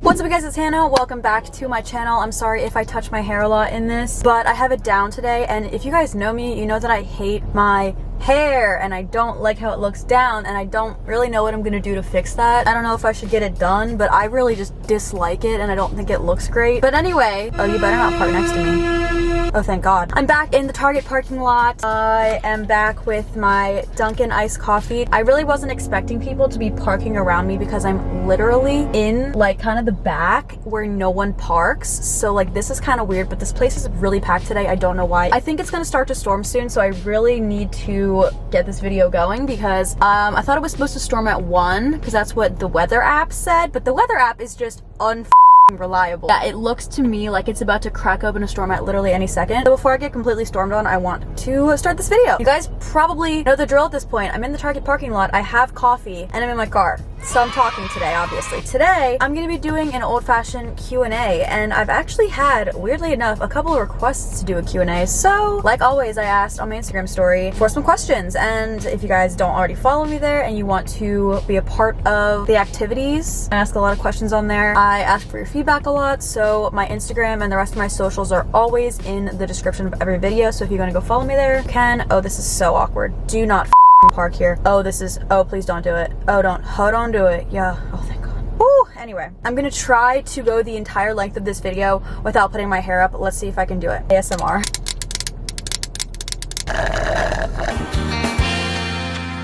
What's up guys, it's Hannah. Welcome back to my channel. I'm sorry if I touch my hair a lot in this, but I have it down today, and if you guys know me, you know that I hate my hair and I don't like how it looks down, and I don't really know what I'm gonna do to fix that. I don't know if I should get it done, but I really just dislike it and I don't think it looks great. But anyway, oh, you better not park next to me. Oh, thank God. I'm back in the Target parking lot. I am back with my Dunkin' iced coffee. I really wasn't expecting people to be parking around me because I'm literally in like kind of the back where no one parks. So like this is kind of weird, but this place is really packed today. I don't know why. I think it's gonna start to storm soon, so I really need to get this video going because I thought it was supposed to storm at 1 because that's what the weather app said, but the weather app is just reliable. Yeah, it looks to me like it's about to crack open a storm at literally any second. So before I get completely stormed on, I want to start this video. You guys probably know the drill at this point. I'm in the Target parking lot, I have coffee, and I'm in my car. So I'm talking today, obviously. Today, I'm gonna be doing an old-fashioned Q&A, and I've actually had, weirdly enough, a couple of requests to do a Q&A. So, like always, I asked on my Instagram story for some questions, and if you guys don't already follow me there and you want to be a part of the activities, I ask a lot of questions on there. I ask for your feedback a lot, so my Instagram and the rest of my socials are always in the description of every video, so if you're gonna go follow me there, you can. Oh, this is so awkward. Do not park here. Oh, this is, oh, please don't do it. Oh, don't do it. Yeah. Oh, thank God. Woo! Anyway, I'm gonna try to go the entire length of this video without putting my hair up. Let's see if I can do it. ASMR.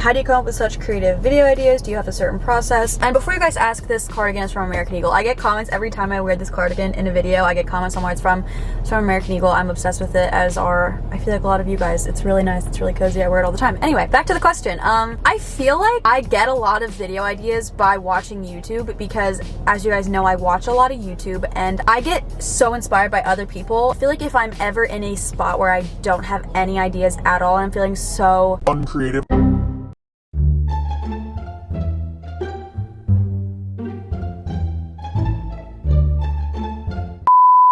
How do you come up with such creative video ideas? Do you have a certain process? And before you guys ask, this cardigan is from American Eagle. I get comments every time I wear this cardigan in a video. I get comments on where it's from. It's from American Eagle. I'm obsessed with it, as are, I feel like, a lot of you guys. It's really nice. It's really cozy. I wear it all the time. Anyway, back to the question. I feel like I get a lot of video ideas by watching YouTube because, as you guys know, I watch a lot of YouTube and I get so inspired by other people. I feel like if I'm ever in a spot where I don't have any ideas at all and I'm feeling so uncreative,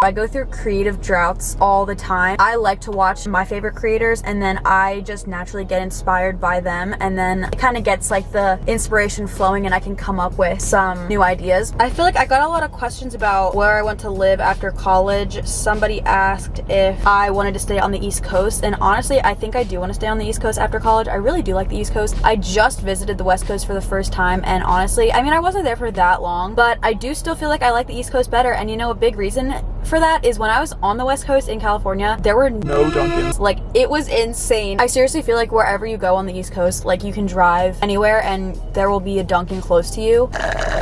I go through creative droughts all the time. I like to watch my favorite creators and then I just naturally get inspired by them, and then it kind of gets like the inspiration flowing and I can come up with some new ideas. I feel like I got a lot of questions about where I want to live after college. Somebody asked if I wanted to stay on the East Coast, and honestly I think I do want to stay on the East Coast after college. I really do like the East Coast. I just visited the West Coast for the first time, and honestly, I mean, I wasn't there for that long, but I do still feel like I like the East Coast better. And you know, a big reason for that is when I was on the West Coast in California, there were no Dunkins. Like, it was insane. I seriously feel like wherever you go on the East Coast, like, you can drive anywhere and there will be a Dunkin' close to you.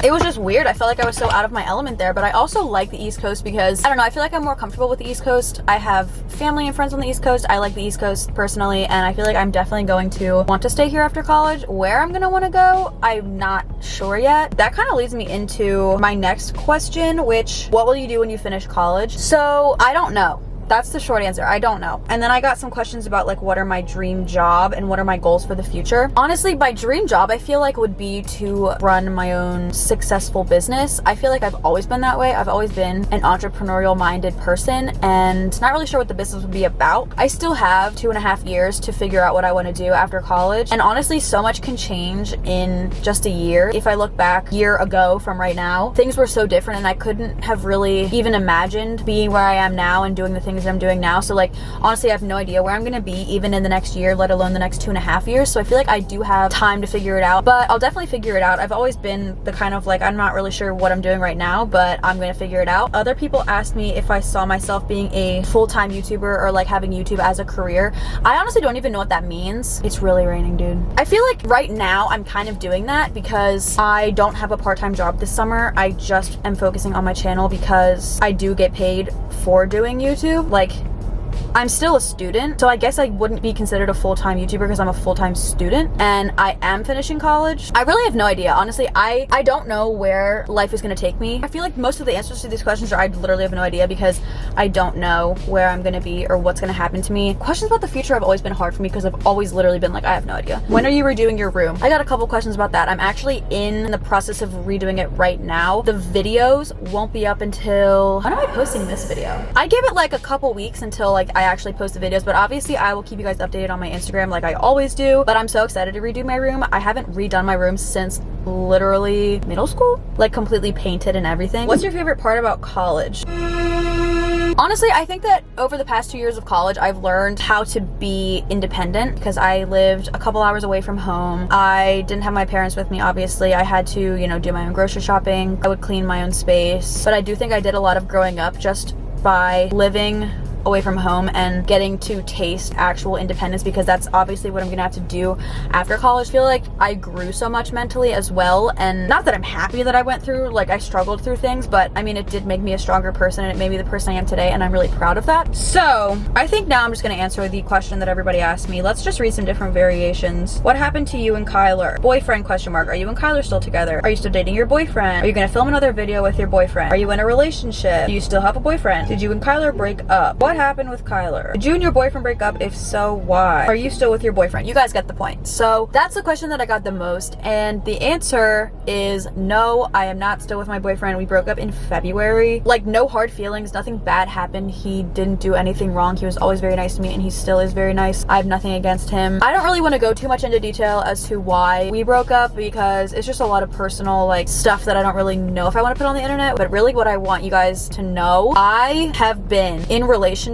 It was just weird. I felt like I was so out of my element there, but I also like the East Coast because, I don't know, I feel like I'm more comfortable with the East Coast. I have family and friends on the East Coast. I like the East Coast personally, and I feel like I'm definitely going to want to stay here after college. Where I'm gonna want to go, I'm not sure yet. That kind of leads me into my next question, which, what will you do when you finish college? So I don't know. That's the short answer. I don't know. And then I got some questions about like, what are my dream job and what are my goals for the future? Honestly, my dream job I feel like would be to run my own successful business. I feel like I've always been that way. I've always been an entrepreneurial minded person and not really sure what the business would be about. I still have 2.5 years to figure out what I want to do after college. And honestly, so much can change in just a year. If I look back a year ago from right now, things were so different and I couldn't have really even imagined being where I am now and doing the things I'm doing now. So like, honestly, I have no idea where I'm gonna be even in the next year, let alone the next 2.5 years. So I feel like I do have time to figure it out, but I'll definitely figure it out. I've always been the kind of like, I'm not really sure what I'm doing right now, but I'm gonna figure it out. Other people asked me if I saw myself being a full-time YouTuber or like having YouTube as a career. I honestly don't even know what that means. It's really raining, dude. I feel like right now I'm kind of doing that because I don't have a part-time job this summer. I just am focusing on my channel because I do get paid for doing YouTube. Like, I'm still a student, so I guess I wouldn't be considered a full-time YouTuber because I'm a full-time student and I am finishing college. I really have no idea. Honestly, I don't know where life is going to take me. I feel like most of the answers to these questions are I literally have no idea because I don't know where I'm going to be or what's going to happen to me. Questions about the future have always been hard for me because I've always literally been like, I have no idea. When are you redoing your room? I got a couple questions about that. I'm actually in the process of redoing it right now. The videos won't be up until, when am I posting this video? I give it like a couple weeks until like I actually post the videos, but obviously I will keep you guys updated on my Instagram like I always do. But I'm so excited to redo my room. I haven't redone my room since literally middle school, like completely painted and everything. What's your favorite part about college? Honestly, I think that over the past 2 years of college, I've learned how to be independent because I lived a couple hours away from home. I didn't have my parents with me, obviously. I had to, you know, do my own grocery shopping. I would clean my own space. But I do think I did a lot of growing up just by living away from home and getting to taste actual independence, because that's obviously what I'm gonna have to do after college. I feel like I grew so much mentally as well, and not that I'm happy that I went through, like, I struggled through things, but I mean, it did make me a stronger person and it made me the person I am today, and I'm really proud of that. So I think now I'm just gonna answer the question that everybody asked me. Let's just read some different variations. What happened to you and Kyler? Boyfriend question mark. Are you and Kyler still together? Are you still dating your boyfriend? Are you gonna film another video with your boyfriend? Are you in a relationship? Do you still have a boyfriend? Did you and Kyler break up? What happened with Kyler? Did you and your boyfriend break up? If so, why? Are you still with your boyfriend? You guys get the point. So that's the question that I got the most, and the answer is no, I am not still with my boyfriend. We broke up in February. Like, no hard feelings, nothing bad happened. He didn't do anything wrong. He was always very nice to me, and he still is very nice. I have nothing against him. I don't really want to go too much into detail as to why we broke up, because it's just a lot of personal, like, stuff that I don't really know if I want to put on the internet. But really what I want you guys to know, I have been in relationships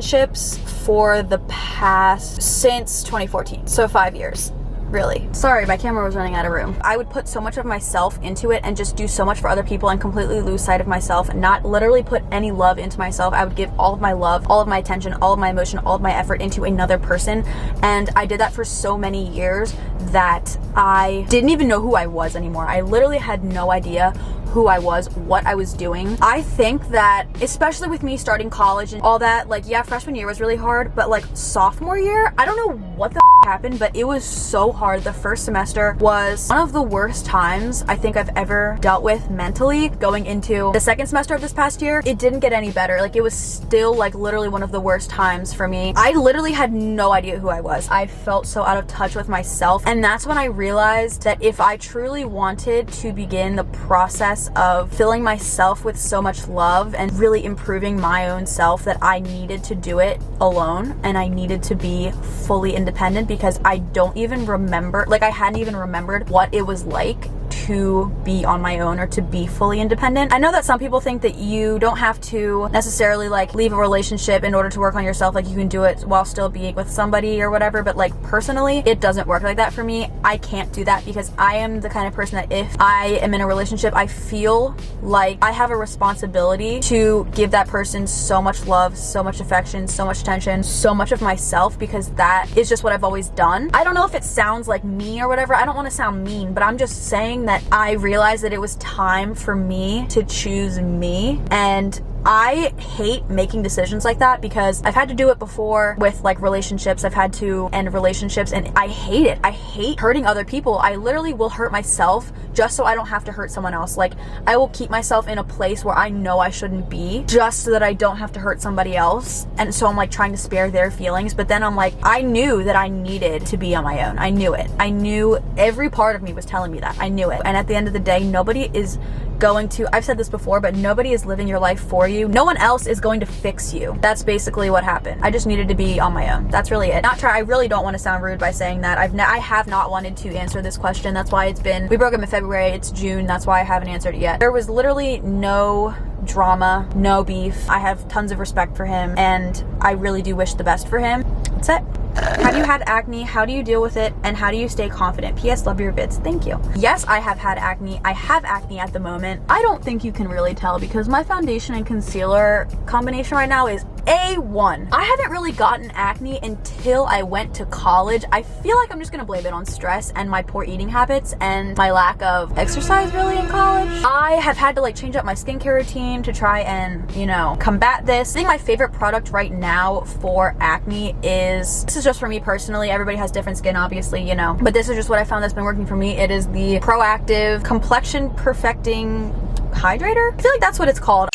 for the past, since 2014, so 5 years. Really. Sorry, my camera was running out of room. I would put so much of myself into it and just do so much for other people and completely lose sight of myself and not literally put any love into myself. I would give all of my love, all of my attention, all of my emotion, all of my effort into another person. And I did that for so many years that I didn't even know who I was anymore. I literally had no idea who I was, what I was doing. I think that, especially with me starting college and all that, like, yeah, freshman year was really hard, but like sophomore year, I don't know what the happened, but it was so hard. The first semester was one of the worst times I think I've ever dealt with mentally. Going into the second semester of this past year, it didn't get any better. Like, it was still like literally one of the worst times for me. I literally had no idea who I was. I felt so out of touch with myself, and that's when I realized that if I truly wanted to begin the process of filling myself with so much love and really improving my own self, that I needed to do it alone and I needed to be fully independent, because I don't even remember, like, I hadn't even remembered what it was like to be on my own or to be fully independent. I know that some people think that you don't have to necessarily like leave a relationship in order to work on yourself, like you can do it while still being with somebody or whatever, but like personally, it doesn't work like that for me. I can't do that because I am the kind of person that if I am in a relationship, I feel like I have a responsibility to give that person so much love, so much affection, so much attention, so much of myself, because that is just what I've always done. I don't know if it sounds like mean or whatever. I don't want to sound mean, but I'm just saying that I realized that it was time for me to choose me, and I hate making decisions like that because I've had to do it before with like relationships. I've had to end relationships and I hate it. I hate hurting other people. I literally will hurt myself just so I don't have to hurt someone else. Like, I will keep myself in a place where I know I shouldn't be just so that I don't have to hurt somebody else. And so I'm like trying to spare their feelings, but then I'm like, I knew that I needed to be on my own. I knew it. I knew, every part of me was telling me that. I knew it. And at the end of the day, nobody is going to, I've said this before, but nobody is living your life for you. No one else is going to fix you. That's basically what happened. I just needed to be on my own. That's really it. I really don't want to sound rude by saying that. I have not wanted to answer this question. That's why we broke up in February. It's June. That's why I haven't answered it yet. There was literally no drama, no beef. I have tons of respect for him and I really do wish the best for him. That's it. Have you had acne? How do you deal with it? And how do you stay confident? P.S. Love your vids. Thank you. Yes, I have had acne. I have acne at the moment. I don't think you can really tell because my foundation and concealer combination right now is A1. I haven't really gotten acne until I went to college. I feel like I'm just gonna blame it on stress and my poor eating habits and my lack of exercise really in college. I have had to like change up my skincare routine to try and, you know, combat this. I think my favorite product right now for acne is, this is just for me personally, everybody has different skin obviously, you know, but this is just what I found that's been working for me. It is the Proactive Complexion Perfecting Hydrator. I feel like that's what it's called.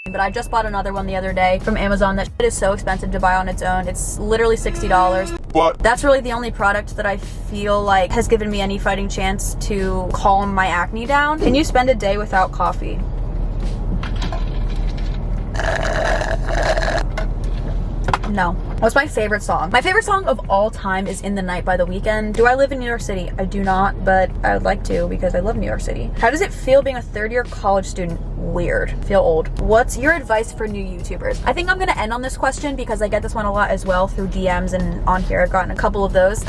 But I just bought another one the other day from Amazon. That shit is so expensive to buy on its own. It's literally $60. But that's really the only product that I feel like has given me any fighting chance to calm my acne down. Can you spend a day without coffee? No. What's my favorite song? My favorite song of all time is In the Night by The Weeknd. Do I live in New York City? I do not, but I would like to because I love New York City. How does it feel being a third-year college student? Weird. Feel old. What's your advice for new YouTubers? I think I'm gonna end on this question because I get this one a lot as well through DMs, and on here I've gotten a couple of those.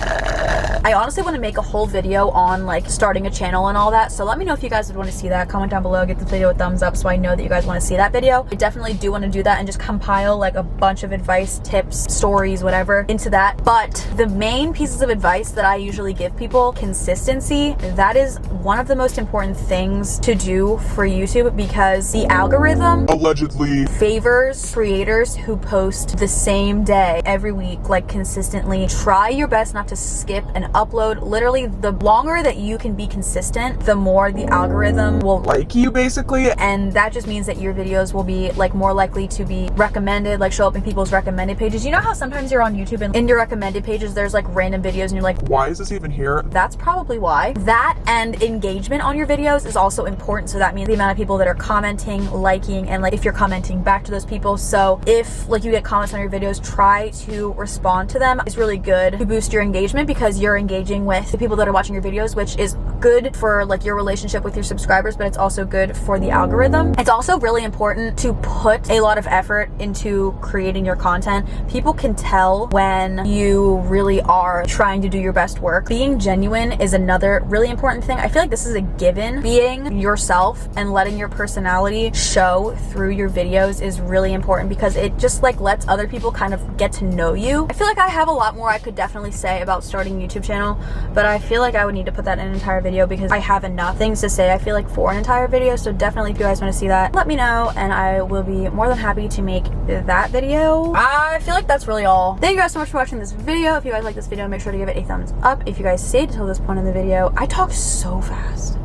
I honestly want to make a whole video on like starting a channel and all that, so let me know if you guys would want to see that. Comment down below, give this video a thumbs up so I know that you guys want to see that video. I definitely do want to do that and just compile like a bunch of advice, tips, stories, whatever into that. But the main pieces of advice that I usually give people, consistency, that is one of the most important things to do for YouTube, because the algorithm allegedly favors creators who post the same day every week, like consistently. Try your best not to skip an upload. Literally, the longer that you can be consistent, the more the algorithm will like you, basically. And that just means that your videos will be like more likely to be recommended, like show up in people's recommended pages. You know how sometimes you're on YouTube and in your recommended pages there's like random videos and you're like, why is this even here? That's probably why. That and engagement on your videos is also important. So that means the amount of people that are commenting, liking, and like if you're commenting back to those people. So if like you get comments on your videos, try to respond to them. It's really good to boost your engagement because you're engaging with the people that are watching your videos, which is good for like your relationship with your subscribers, but it's also good for the algorithm. It's also really important to put a lot of effort into creating your content. People can tell when you really are trying to do your best work. Being genuine is another really important thing. I feel like this is a given. Being yourself and letting your personality show through your videos is really important because it just like lets other people kind of get to know you. I feel like I have a lot more I could definitely say about starting a YouTube channel, but I feel like I would need to put that in an entire video because I have enough things to say, I feel like, for an entire video. So definitely if you guys want to see that, let me know and I will be more than happy to make that video. I feel like that's really all. Thank you guys so much for watching this video. If you guys like this video, make sure to give it a thumbs up. If you guys stayed until this point in the video, I talk so fast.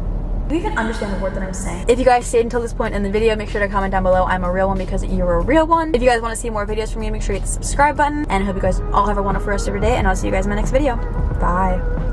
Do you even understand the word that I'm saying? If you guys stayed until this point in the video, make sure to comment down below I'm a real one because you're a real one. If you guys want to see more videos from me, make sure you hit the subscribe button, and I hope you guys all have a wonderful rest of your day, and I'll see you guys in my next video. Bye.